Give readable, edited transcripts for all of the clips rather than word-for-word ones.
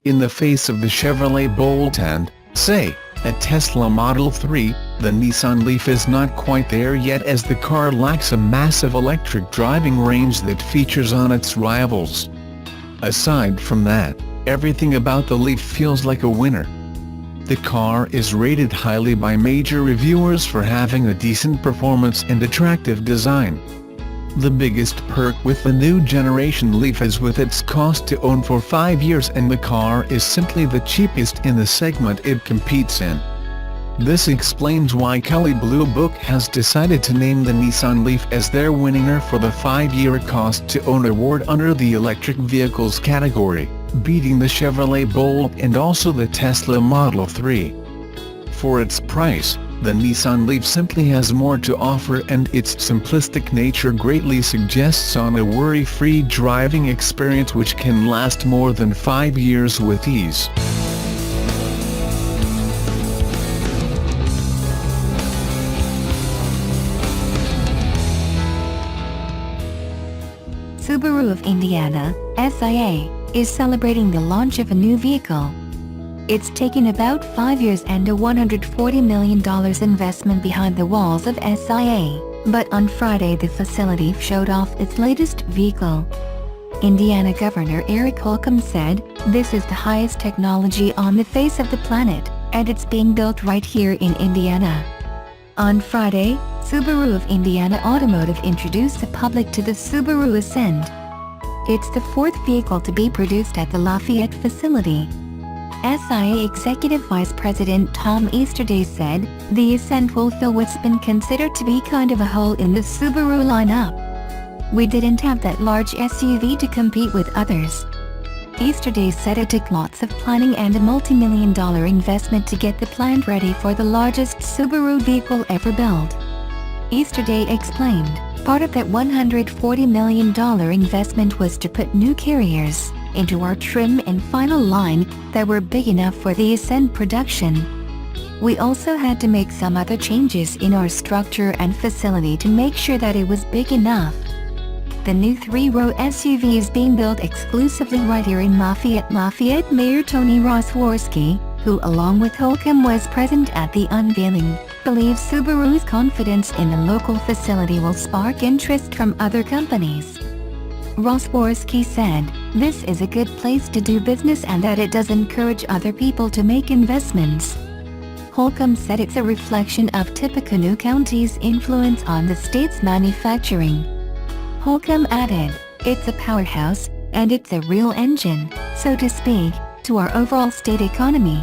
In the face of the Chevrolet Bolt and, say, a Tesla Model 3, the Nissan Leaf is not quite there yet, as the car lacks a massive electric driving range that features on its rivals. Aside from that, everything about the Leaf feels like a winner. The car is rated highly by major reviewers for having a decent performance and attractive design. The biggest perk with the new generation Leaf is with its cost to own for 5 years, and the car is simply the cheapest in the segment it competes in. This explains why Kelley Blue Book has decided to name the Nissan Leaf as their winner for the 5-year cost to own award under the electric vehicles category, beating the Chevrolet Bolt and also the Tesla Model 3. For its price, the Nissan Leaf simply has more to offer, and its simplistic nature greatly suggests on a worry-free driving experience which can last more than 5 years with ease. Subaru of Indiana, SIA, is celebrating the launch of a new vehicle. It's taken about 5 years and a $140 million investment behind the walls of SIA, but on Friday the facility showed off its latest vehicle. Indiana Governor Eric Holcomb said, "This is the highest technology on the face of the planet, and it's being built right here in Indiana." On Friday, Subaru of Indiana Automotive introduced the public to the Subaru Ascent. It's the fourth vehicle to be produced at the Lafayette facility. SIA Executive Vice President Tom Easterday said, "The Ascent will fill what's been considered to be kind of a hole in the Subaru lineup. We didn't have that large SUV to compete with others." Easterday said it took lots of planning and a multi-million-dollar investment to get the plant ready for the largest Subaru vehicle ever built. Easterday explained, "Part of that $140 million investment was to put new carriers into our trim and final line that were big enough for the Ascent production. We also had to make some other changes in our structure and facility to make sure that it was big enough." The new 3-row SUV is being built exclusively right here in Lafayette. Lafayette Mayor Tony Rosworski, who along with Holcomb was present at the unveiling, believes Subaru's confidence in the local facility will spark interest from other companies. Rosworski said, "This is a good place to do business and that it does encourage other people to make investments." Holcomb said it's a reflection of Tippecanoe County's influence on the state's manufacturing. Holcomb added, "It's a powerhouse, and it's a real engine, so to speak, to our overall state economy."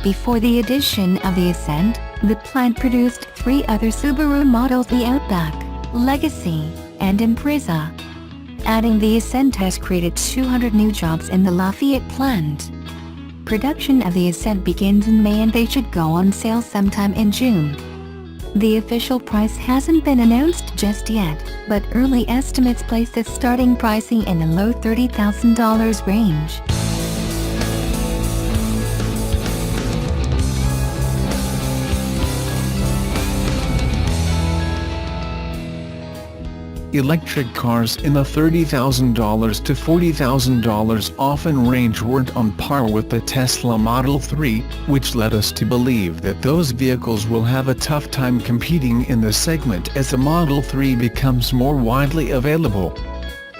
Before the addition of the Ascent, the plant produced 3 other Subaru models: the Outback, Legacy, and Impreza. Adding the Ascent has created 200 new jobs in the Lafayette plant. Production of the Ascent begins in May and they should go on sale sometime in June. The official price hasn't been announced just yet, but early estimates place the starting pricing in the low $30,000 range. Electric cars in the $30,000 to $40,000 often range weren't on par with the Tesla Model 3, which led us to believe that those vehicles will have a tough time competing in the segment as the Model 3 becomes more widely available.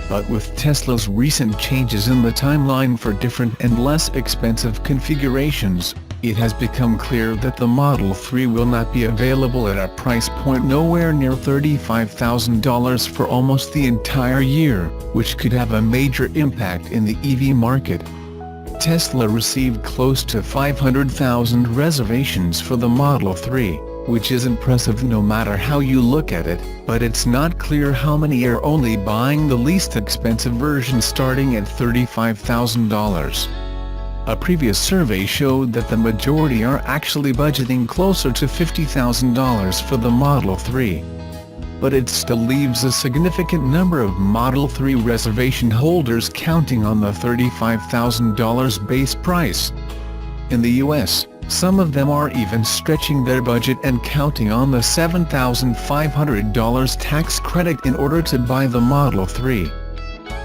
But with Tesla's recent changes in the timeline for different and less expensive configurations, it has become clear that the Model 3 will not be available at a price point nowhere near $35,000 for almost the entire year, which could have a major impact in the EV market. Tesla received close to 500,000 reservations for the Model 3, which is impressive no matter how you look at it, but it's not clear how many are only buying the least expensive version starting at $35,000. A previous survey showed that the majority are actually budgeting closer to $50,000 for the Model 3. But it still leaves a significant number of Model 3 reservation holders counting on the $35,000 base price. In the US, some of them are even stretching their budget and counting on the $7,500 tax credit in order to buy the Model 3.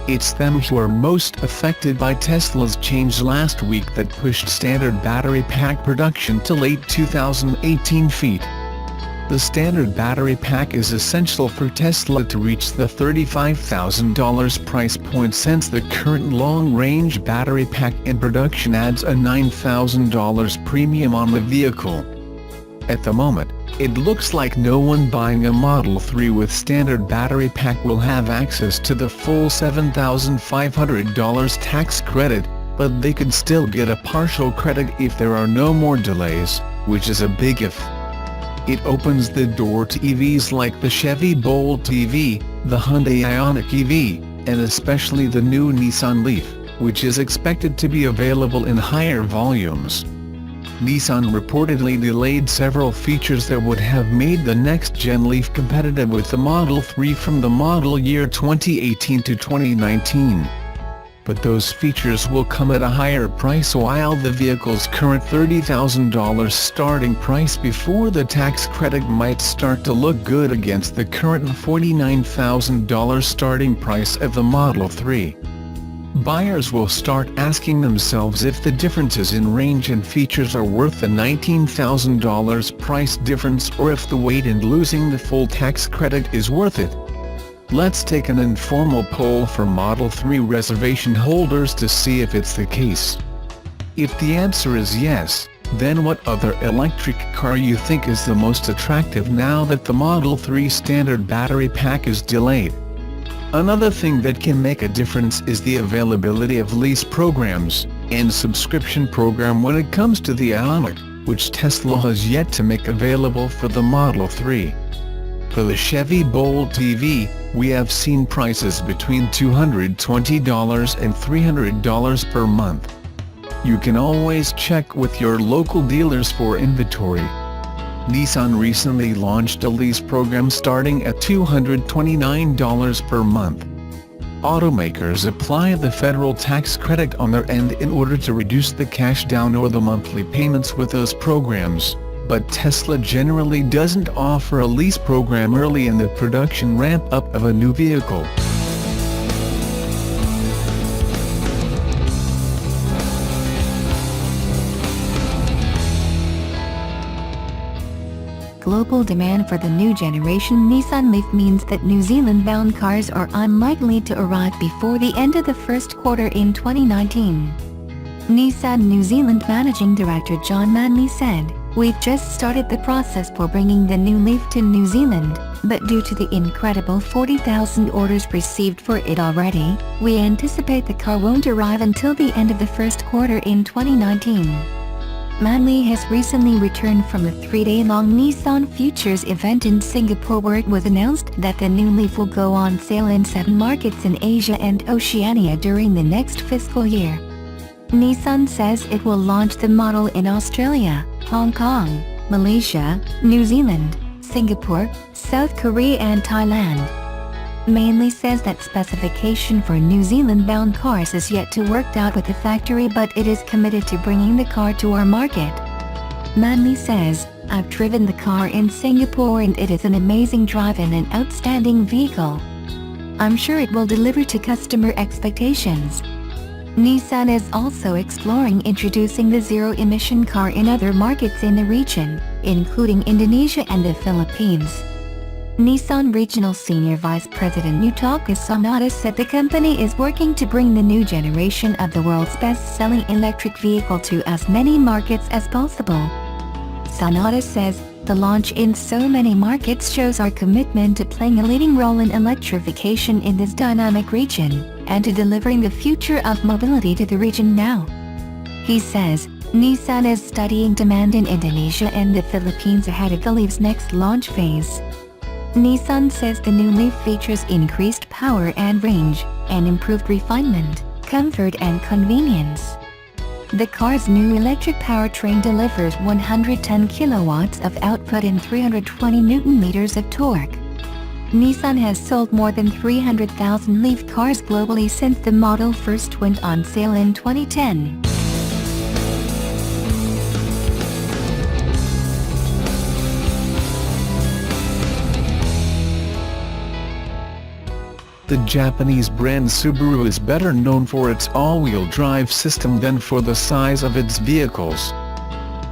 It's them who are most affected by Tesla's change last week that pushed standard battery pack production to late 2018 feet. The standard battery pack is essential for Tesla to reach the $35,000 price point, since the current long-range battery pack in production adds a $9,000 premium on the vehicle. At the moment, it looks like no one buying a Model 3 with standard battery pack will have access to the full $7,500 tax credit, but they could still get a partial credit if there are no more delays, which is a big if. It opens the door to EVs like the Chevy Bolt EV, the Hyundai Ioniq EV, and especially the new Nissan Leaf, which is expected to be available in higher volumes. Nissan reportedly delayed several features that would have made the next-gen Leaf competitive with the Model 3 from the model year 2018 to 2019. But those features will come at a higher price, while the vehicle's current $30,000 starting price before the tax credit might start to look good against the current $49,000 starting price of the Model 3. Buyers will start asking themselves if the differences in range and features are worth the $19,000 price difference, or if the wait and losing the full tax credit is worth it. Let's take an informal poll for Model 3 reservation holders to see if it's the case. If the answer is yes, then what other electric car you think is the most attractive now that the Model 3 standard battery pack is delayed? Another thing that can make a difference is the availability of lease programs and subscription program when it comes to the Ioniq, which Tesla has yet to make available for the Model 3. For the Chevy Bolt EV, we have seen prices between $220 and $300 per month. You can always check with your local dealers for inventory. Nissan recently launched a lease program starting at $229 per month. Automakers apply the federal tax credit on their end in order to reduce the cash down or the monthly payments with those programs, but Tesla generally doesn't offer a lease program early in the production ramp-up of a new vehicle. Global demand for the new generation Nissan Leaf means that New Zealand-bound cars are unlikely to arrive before the end of the first quarter in 2019. Nissan New Zealand Managing Director John Manley said, "We've just started the process for bringing the new Leaf to New Zealand, but due to the incredible 40,000 orders received for it already, we anticipate the car won't arrive until the end of the first quarter in 2019. Manley has recently returned from a 3-day-long Nissan Futures event in Singapore, where it was announced that the new Leaf will go on sale in 7 markets in Asia and Oceania during the next fiscal year. Nissan says it will launch the model in Australia, Hong Kong, Malaysia, New Zealand, Singapore, South Korea and Thailand. Manley says that specification for New Zealand-bound cars is yet to work out with the factory, but it is committed to bringing the car to our market. Manley says, "I've driven the car in Singapore and it is an amazing drive and an outstanding vehicle. I'm sure it will deliver to customer expectations." Nissan is also exploring introducing the zero-emission car in other markets in the region, including Indonesia and the Philippines. Nissan Regional Senior Vice President Yutaka Sanada said the company is working to bring the new generation of the world's best-selling electric vehicle to as many markets as possible. Sanada says, "The launch in so many markets shows our commitment to playing a leading role in electrification in this dynamic region, and to delivering the future of mobility to the region now." He says, Nissan is studying demand in Indonesia and the Philippines ahead of the Leaf's next launch phase. Nissan says the new Leaf features increased power and range, and improved refinement, comfort and convenience. The car's new electric powertrain delivers 110 kilowatts of output and 320 Nm of torque. Nissan has sold more than 300,000 Leaf cars globally since the model first went on sale in 2010. The Japanese brand Subaru is better known for its all-wheel drive system than for the size of its vehicles.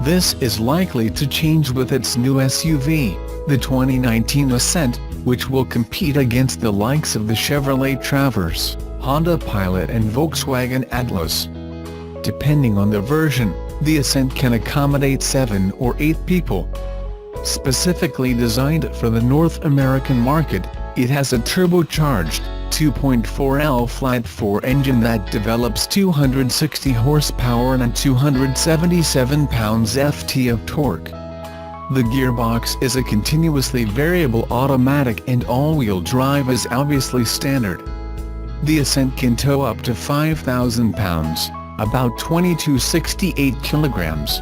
This is likely to change with its new SUV, the 2019 Ascent, which will compete against the likes of the Chevrolet Traverse, Honda Pilot and Volkswagen Atlas. Depending on the version, the Ascent can accommodate 7 or 8 people. Specifically designed for the North American market, it has a turbocharged 2.4L flat-4 engine that develops 260 horsepower and 277 pounds-ft of torque. The gearbox is a continuously variable automatic and all-wheel drive is obviously standard. The Ascent can tow up to 5,000 pounds, about 2268 kilograms.